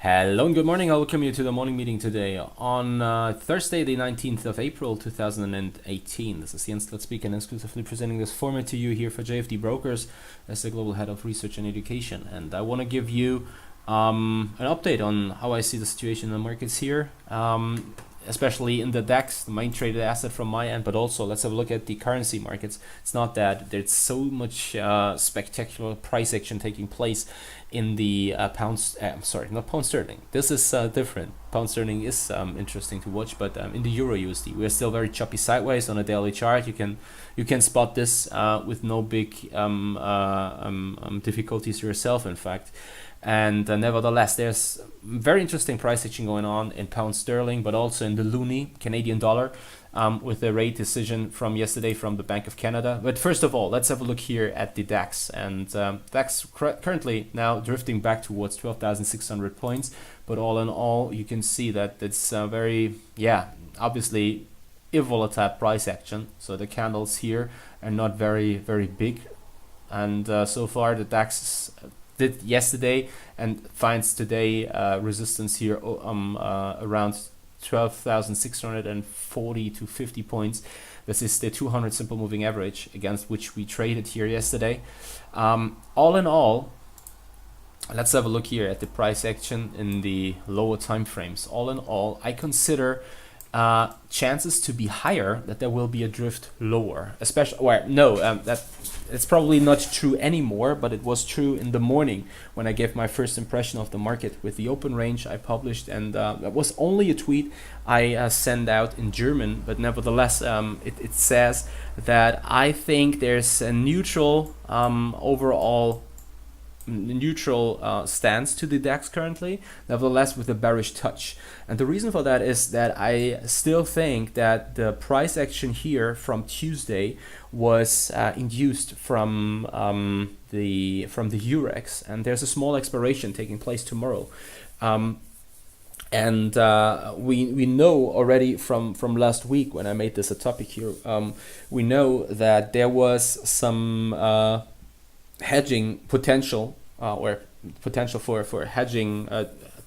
Hello and good morning. I welcome you to the morning meeting today on Thursday, the 19th of April, 2018. This is Jens Klatt speaking, exclusively presenting this format to you here for JFD Brokers as the Global Head of Research and Education. And I want to give you an update on how I see the situation in the markets here, especially in the DAX, the main traded asset from my end, but also let's have a look at the currency markets. It's not that there's so much spectacular price action taking place in the not pound sterling. This is different. Pound sterling is interesting to watch, but in the Euro USD, we're still very choppy sideways on a daily chart. You can spot this with no big difficulties yourself, in fact. And nevertheless, there's very interesting price action going on in pound sterling, but also in the loonie, Canadian dollar, with the rate decision from yesterday from the Bank of Canada. But first of all, let's have a look here at the DAX. And DAX currently now drifting back towards 12,600 points. But all in all, you can see that it's obviously volatile price action. So the candles here are not very, very big. And so far, the DAX did yesterday and finds today resistance here around 12,640 to 50 points. This is the 200 simple moving average against which we traded here yesterday. All in all, let's have a look here at the price action in the lower time frames. All in all, I consider chances to be higher that there will be a drift lower, especially that it's probably not true anymore, but it was true in the morning when I gave my first impression of the market with the open range I published, and that was only a tweet I sent out in German, but nevertheless it says that I think there's a neutral overall stance to the DAX currently, nevertheless with a bearish touch. And the reason for that is that I still think that the price action here from Tuesday was induced from the Eurex, and there's a small expiration taking place tomorrow. And we know already from last week when I made this a topic here, we know that there was some hedging potential or potential for hedging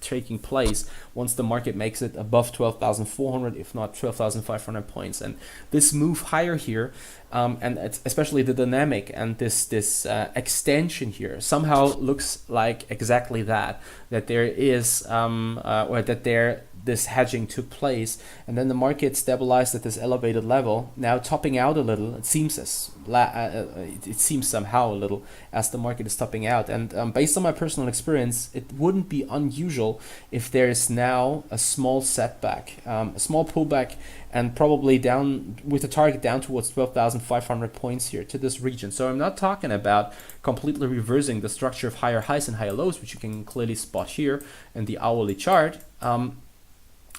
taking place once the market makes it above 12,400, if not 12,500 points. And this move higher here, and it's especially the dynamic and this extension here somehow looks like exactly that there is this hedging took place, and then the market stabilized at this elevated level, now topping out a little. It seems somehow a little as the market is topping out. And based on my personal experience, it wouldn't be unusual if there is now a small setback, a small pullback, and probably down with the target down towards 12,500 points here to this region. So I'm not talking about completely reversing the structure of higher highs and higher lows, which you can clearly spot here in the hourly chart.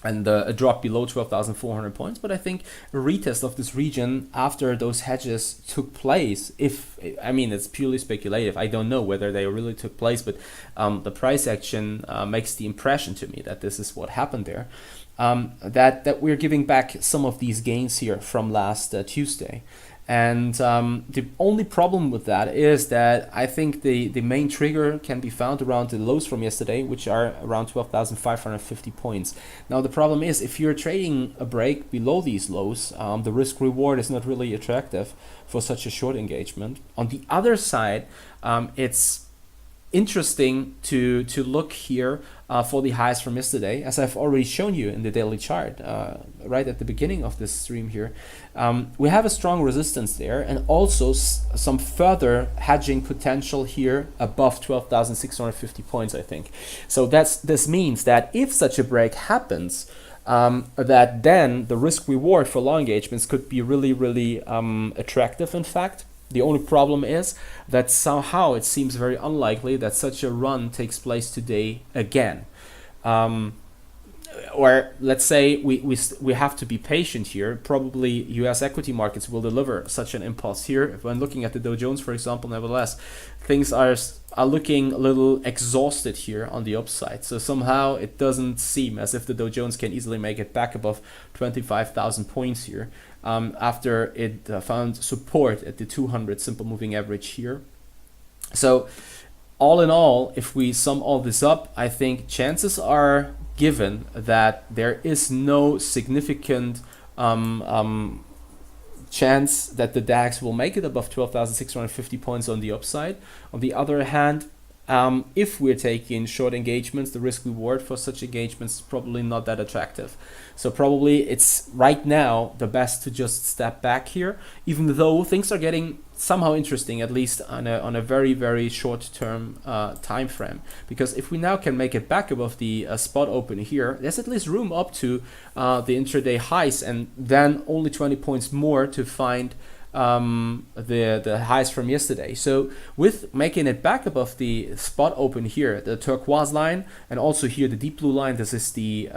And a drop below 12,400 points. But I think a retest of this region after those hedges took place, it's purely speculative. I don't know whether they really took place, but the price action makes the impression to me that this is what happened there. That we're giving back some of these gains here from last Tuesday. And the only problem with that is that I think the main trigger can be found around the lows from yesterday, which are around 12,550 points. Now the problem is, if you're trading a break below these lows, the risk reward is not really attractive for such a short engagement. On the other side, it's interesting to look here for the highs from yesterday, as I've already shown you in the daily chart right at the beginning of this stream here. We have a strong resistance there, and also some further hedging potential here above 12,650 points, I think. So this means that if such a break happens, that then the risk reward for long engagements could be really, really attractive, in fact. The only problem is that somehow it seems very unlikely that such a run takes place today again. Or let's say we have to be patient here. Probably US equity markets will deliver such an impulse here. When looking at the Dow Jones, for example, nevertheless, things are looking a little exhausted here on the upside. So somehow it doesn't seem as if the Dow Jones can easily make it back above 25,000 points here after it found support at the 200 simple moving average here. So all in all, if we sum all this up, I think chances are given that there is no significant chance that the DAX will make it above 12,650 points on the upside. On the other hand, if we're taking short engagements, the risk reward for such engagements is probably not that attractive. So probably it's right now the best to just step back here, even though things are getting somehow interesting, at least on a very, very short term time frame. Because if we now can make it back above the spot open here, there's at least room up to the intraday highs, and then only 20 points more to find the highs from yesterday. So with making it back above the spot open here, the turquoise line, and also here the deep blue line, this is the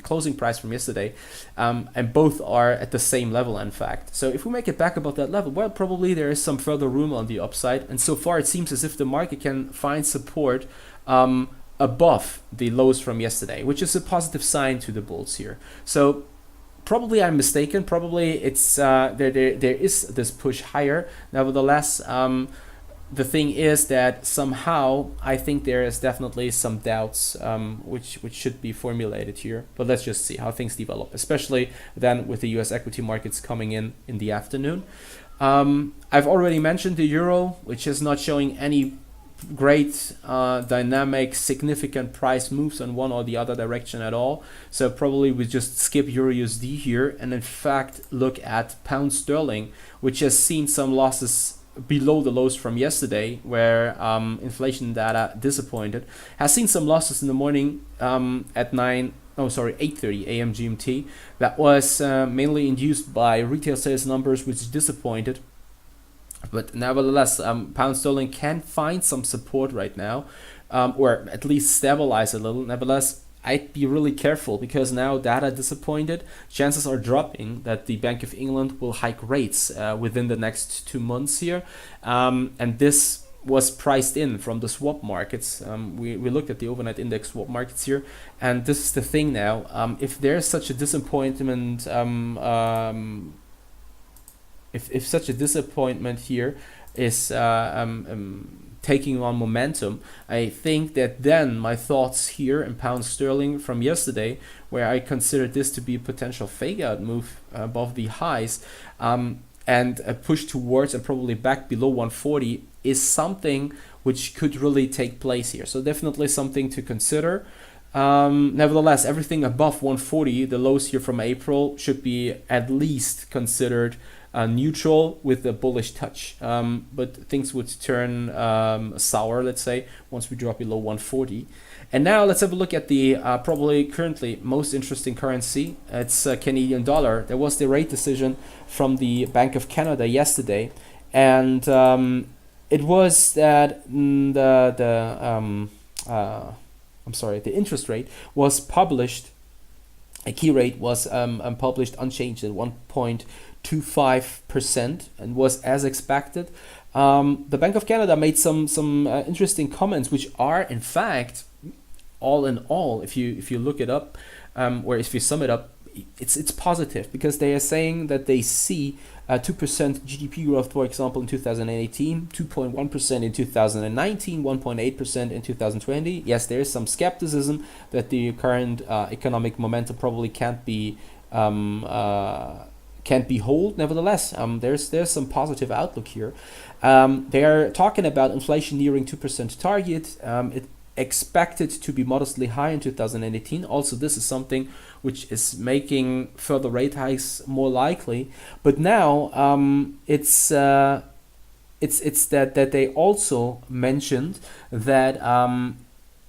closing price from yesterday, and both are at the same level, in fact. So if we make it back above that level, well, probably there is some further room on the upside, and so far it seems as if the market can find support above the lows from yesterday, which is a positive sign to the bulls here. So probably I'm mistaken. Probably it's there is this push higher. Nevertheless, the thing is that somehow I think there is definitely some doubts which should be formulated here. But let's just see how things develop, especially then with the U.S. equity markets coming in the afternoon. I've already mentioned the euro, which is not showing any great dynamic significant price moves on one or the other direction at all. So probably we just skip Euro USD here and in fact look at pound sterling, which has seen some losses below the lows from yesterday, where inflation data disappointed, has seen some losses in the morning at 8:30 a.m. GMT. That was mainly induced by retail sales numbers, which disappointed. But nevertheless, pound sterling can find some support right now, or at least stabilize a little. Nevertheless, I'd be really careful because now data disappointed. Chances are dropping that the Bank of England will hike rates within the next 2 months here. And this was priced in from the swap markets. We looked at the overnight index swap markets here. And this is the thing now. If there's such a disappointment, if such a disappointment here is taking on momentum, I think that then my thoughts here in pound sterling from yesterday, where I considered this to be a potential fake out move above the highs and a push towards and probably back below 140, is something which could really take place here. So definitely something to consider. Nevertheless, everything above 140, the lows here from April, should be at least considered neutral with a bullish touch, but things would turn sour, let's say, once we drop below 140. And now let's have a look at the probably currently most interesting currency. It's Canadian dollar. There was the rate decision from the Bank of Canada yesterday, and it was that the interest rate was published. A key rate was published unchanged at 1.25% and was as expected. The Bank of Canada made some interesting comments, which are in fact, all in all, if you look it up, or if you sum it up, it's positive, because they are saying that they see 2% GDP growth, for example, in 2018, 2.1% in 2019, 1.8% in 2020. Yes, there is some skepticism that the current economic momentum probably can't be hold. Nevertheless, there's some positive outlook here. They are talking about inflation nearing 2% target. It expected to be modestly high in 2018. Also, this is something which is making further rate hikes more likely. But now it's that they also mentioned that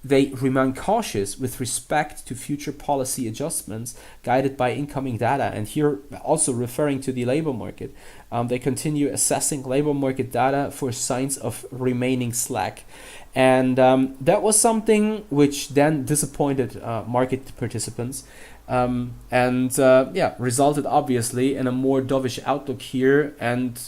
they remain cautious with respect to future policy adjustments guided by incoming data. And here also referring to the labor market, they continue assessing labor market data for signs of remaining slack. And that was something which then disappointed market participants, resulted obviously in a more dovish outlook here, and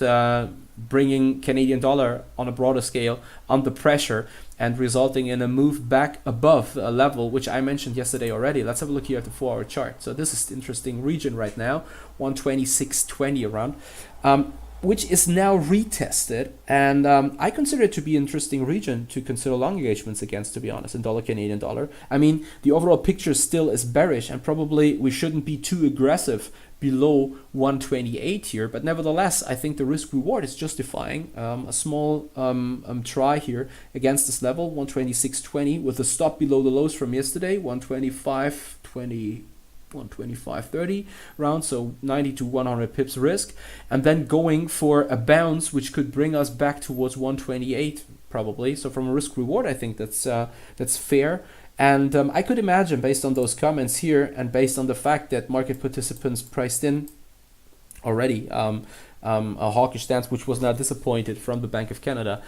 bringing Canadian dollar on a broader scale under pressure, and resulting in a move back above a level which I mentioned yesterday already. Let's have a look here at the 4-hour chart. So this is the interesting region right now, 126.20 around. which is now retested, and I consider it to be an interesting region to consider long engagements against, to be honest, in dollar Canadian dollar. I mean, the overall picture still is bearish, and probably we shouldn't be too aggressive below 128 here, but nevertheless, I think the risk reward is justifying a small try here against this level, 126.20, with a stop below the lows from yesterday, 125.20. 125.30 round, so 90 to 100 pips risk, and then going for a bounce which could bring us back towards 128 probably. So from a risk reward, I think that's fair. And I could imagine, based on those comments here and based on the fact that market participants priced in already a hawkish stance, which was not disappointed from the Bank of Canada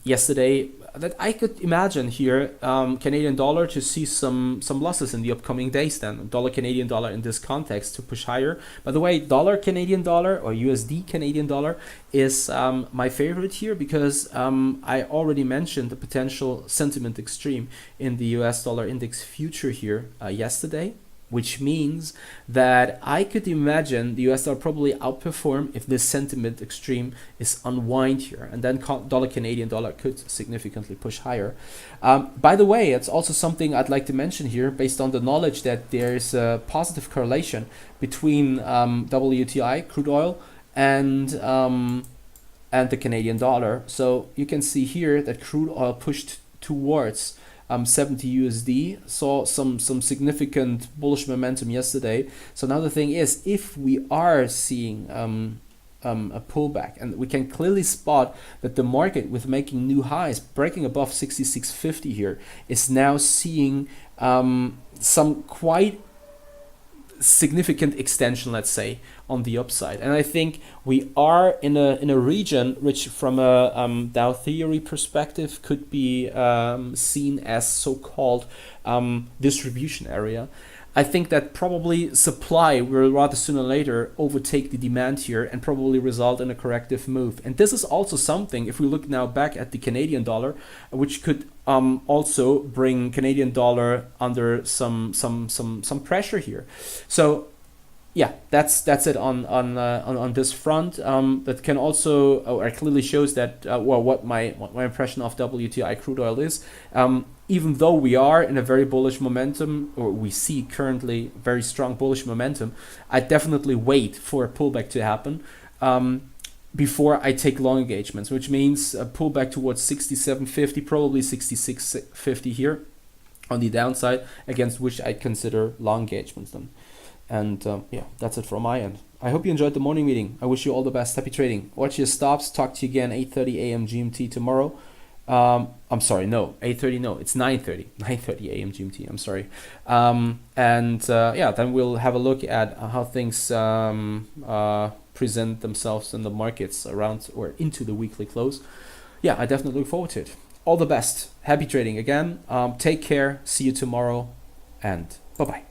yesterday, that I could imagine here Canadian dollar to see some losses in the upcoming days, then dollar Canadian dollar in this context to push higher. By the way, dollar Canadian dollar or USD Canadian dollar is my favorite here, because I already mentioned the potential sentiment extreme in the US dollar index future here yesterday, which means that I could imagine the US dollar probably outperform if this sentiment extreme is unwind here, and then dollar Canadian dollar could significantly push higher. By the way, it's also something I'd like to mention here, based on the knowledge that there's a positive correlation between WTI crude oil and the Canadian dollar. So you can see here that crude oil pushed towards 70 USD, saw some significant bullish momentum yesterday. So now the thing is, if we are seeing a pullback, and we can clearly spot that the market, with making new highs, breaking above 66.50 here, is now seeing some quite significant extension, let's say, on the upside. And I think we are in a region which, from a Dow theory perspective, could be seen as so-called distribution area. I think that probably supply will rather sooner or later overtake the demand here and probably result in a corrective move. And this is also something, if we look now back at the Canadian dollar, which could also bring Canadian dollar under some pressure here. So yeah, that's it on this front. That can also, or clearly shows that what my impression of WTI crude oil is. Even though we are in a very bullish momentum, or we see currently very strong bullish momentum, I definitely wait for a pullback to happen before I take long engagements, which means a pullback towards 67.50, probably 66.50 here on the downside, against which I consider long engagements then. And yeah, that's it from my end. I hope you enjoyed the morning meeting. I wish you all the best. Happy trading. Watch your stops. Talk to you again 8:30 a.m. GMT tomorrow. I'm sorry, no, 8:30, no, it's 9:30 a.m. GMT, I'm sorry. Yeah, then we'll have a look at how things present themselves in the markets around or into the weekly close. Yeah, I definitely look forward to it. All the best. Happy trading again. Take care. See you tomorrow, and bye-bye.